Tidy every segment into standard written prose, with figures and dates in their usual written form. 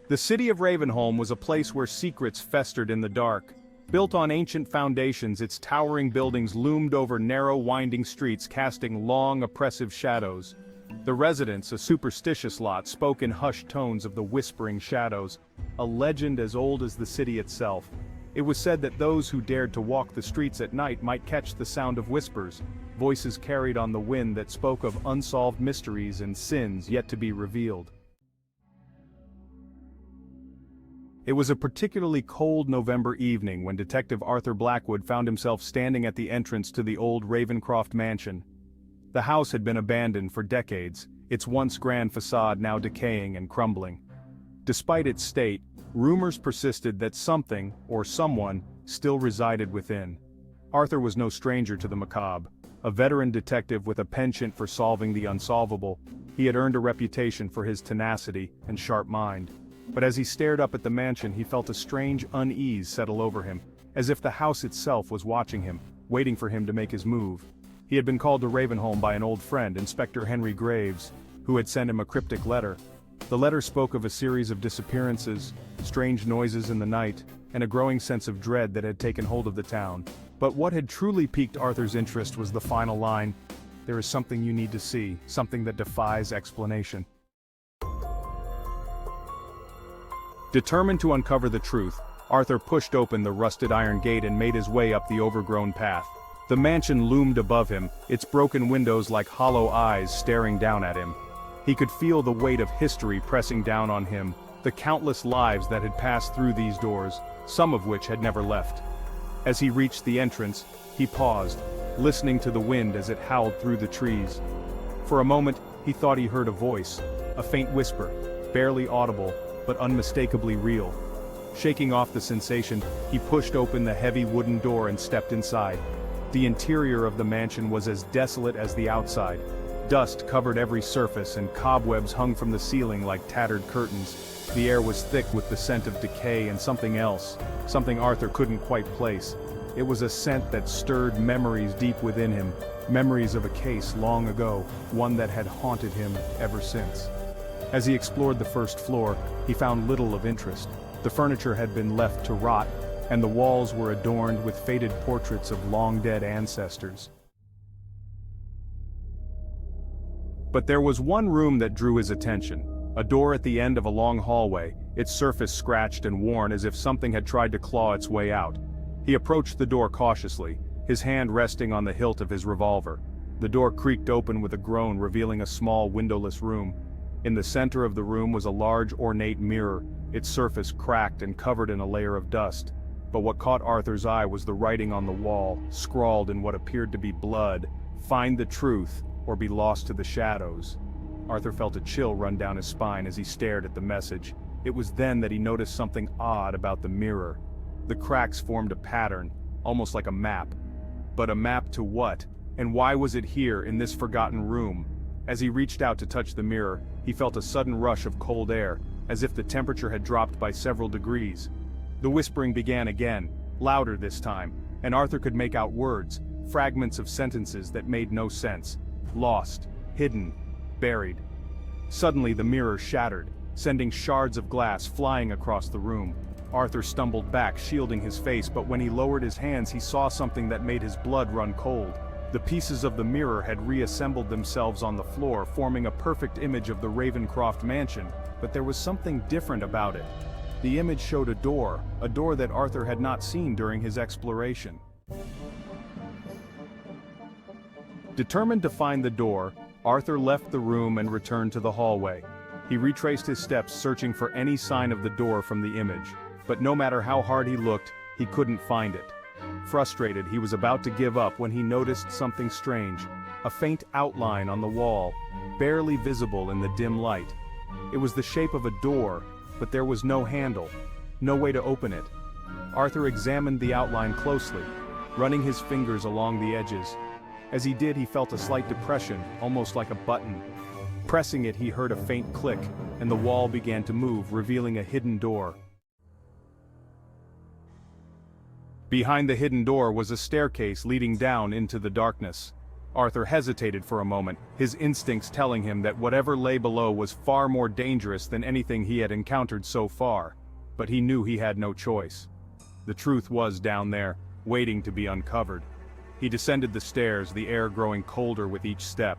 The city of Ravenholm was a place where secrets festered in the dark. Built on ancient foundations, its towering buildings loomed over narrow, winding streets, casting long, oppressive shadows. The residents, a superstitious lot, spoke in hushed tones of the whispering shadows, a legend as old as the city itself. It was said that those who dared to walk the streets at night might catch the sound of whispers, voices carried on the wind that spoke of unsolved mysteries and sins yet to be revealed. It was a particularly cold November evening when Detective Arthur Blackwood found himself standing at the entrance to the old Ravencroft mansion. The house had been abandoned for decades, its once grand facade now decaying and crumbling. Despite its state, rumors persisted that something, or someone, still resided within. Arthur was no stranger to the macabre. A veteran detective with a penchant for solving the unsolvable, he had earned a reputation for his tenacity and sharp mind. But as he stared up at the mansion, he felt a strange unease settle over him, as if the house itself was watching him, waiting for him to make his move. He had been called to Ravenholm by an old friend, Inspector Henry Graves, who had sent him a cryptic letter. The letter spoke of a series of disappearances, strange noises in the night, and a growing sense of dread that had taken hold of the town. But what had truly piqued Arthur's interest was the final line, "There is something you need to see, something that defies explanation." Determined to uncover the truth, Arthur pushed open the rusted iron gate and made his way up the overgrown path. The mansion loomed above him, its broken windows like hollow eyes staring down at him. He could feel the weight of history pressing down on him, the countless lives that had passed through these doors, some of which had never left. As he reached the entrance, he paused, listening to the wind as it howled through the trees. For a moment, he thought he heard a voice, a faint whisper, barely audible, but unmistakably real. Shaking off the sensation, he pushed open the heavy wooden door and stepped inside. The interior of the mansion was as desolate as the outside. Dust covered every surface and cobwebs hung from the ceiling like tattered curtains. The air was thick with the scent of decay and something else, something Arthur couldn't quite place. It was a scent that stirred memories deep within him, memories of a case long ago, one that had haunted him ever since. As he explored the first floor, he found little of interest. The furniture had been left to rot, and the walls were adorned with faded portraits of long-dead ancestors. But there was one room that drew his attention, a door at the end of a long hallway, its surface scratched and worn as if something had tried to claw its way out. He approached the door cautiously, his hand resting on the hilt of his revolver. The door creaked open with a groan, revealing a small windowless room. In the center of the room was a large ornate mirror, its surface cracked and covered in a layer of dust. But what caught Arthur's eye was the writing on the wall, scrawled in what appeared to be blood, "Find the truth, or be lost to the shadows." Arthur felt a chill run down his spine as he stared at the message. It was then that he noticed something odd about the mirror. The cracks formed a pattern, almost like a map. But a map to what? And why was it here, in this forgotten room? As he reached out to touch the mirror, he felt a sudden rush of cold air, as if the temperature had dropped by several degrees. The whispering began again, louder this time, and Arthur could make out words, fragments of sentences that made no sense. Lost, hidden, buried. Suddenly the mirror shattered, sending shards of glass flying across the room. Arthur stumbled back, shielding his face, but when he lowered his hands he saw something that made his blood run cold. The pieces of the mirror had reassembled themselves on the floor, forming a perfect image of the Ravencroft mansion, but there was something different about it. The image showed a door that Arthur had not seen during his exploration. Determined to find the door, Arthur left the room and returned to the hallway. He retraced his steps, searching for any sign of the door from the image, but no matter how hard he looked, he couldn't find it. Frustrated, he was about to give up when he noticed something strange, a faint outline on the wall, barely visible in the dim light. It was the shape of a door, but there was no handle, no way to open it. Arthur examined the outline closely, running his fingers along the edges. As he did, he felt a slight depression, almost like a button. Pressing it, he heard a faint click, and the wall began to move, revealing a hidden door. Behind the hidden door was a staircase leading down into the darkness. Arthur hesitated for a moment, his instincts telling him that whatever lay below was far more dangerous than anything he had encountered so far. But he knew he had no choice. The truth was down there, waiting to be uncovered. He descended the stairs, the air growing colder with each step.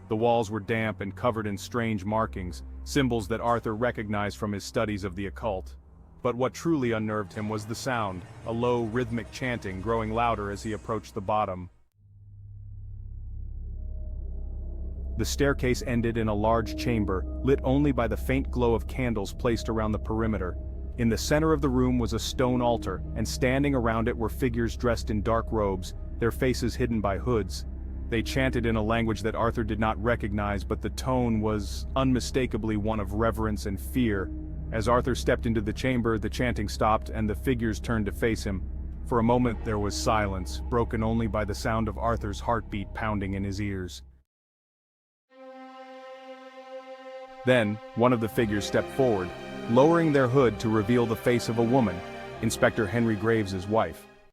The walls were damp and covered in strange markings, symbols that Arthur recognized from his studies of the occult. But what truly unnerved him was the sound, a low, rhythmic chanting growing louder as he approached the bottom. The staircase ended in a large chamber, lit only by the faint glow of candles placed around the perimeter. In the center of the room was a stone altar, and standing around it were figures dressed in dark robes, their faces hidden by hoods. They chanted in a language that Arthur did not recognize, but the tone was unmistakably one of reverence and fear. As Arthur stepped into the chamber, the chanting stopped and the figures turned to face him. For a moment there was silence, broken only by the sound of Arthur's heartbeat pounding in his ears. Then, one of the figures stepped forward, lowering their hood to reveal the face of a woman, Inspector Henry Graves' wife.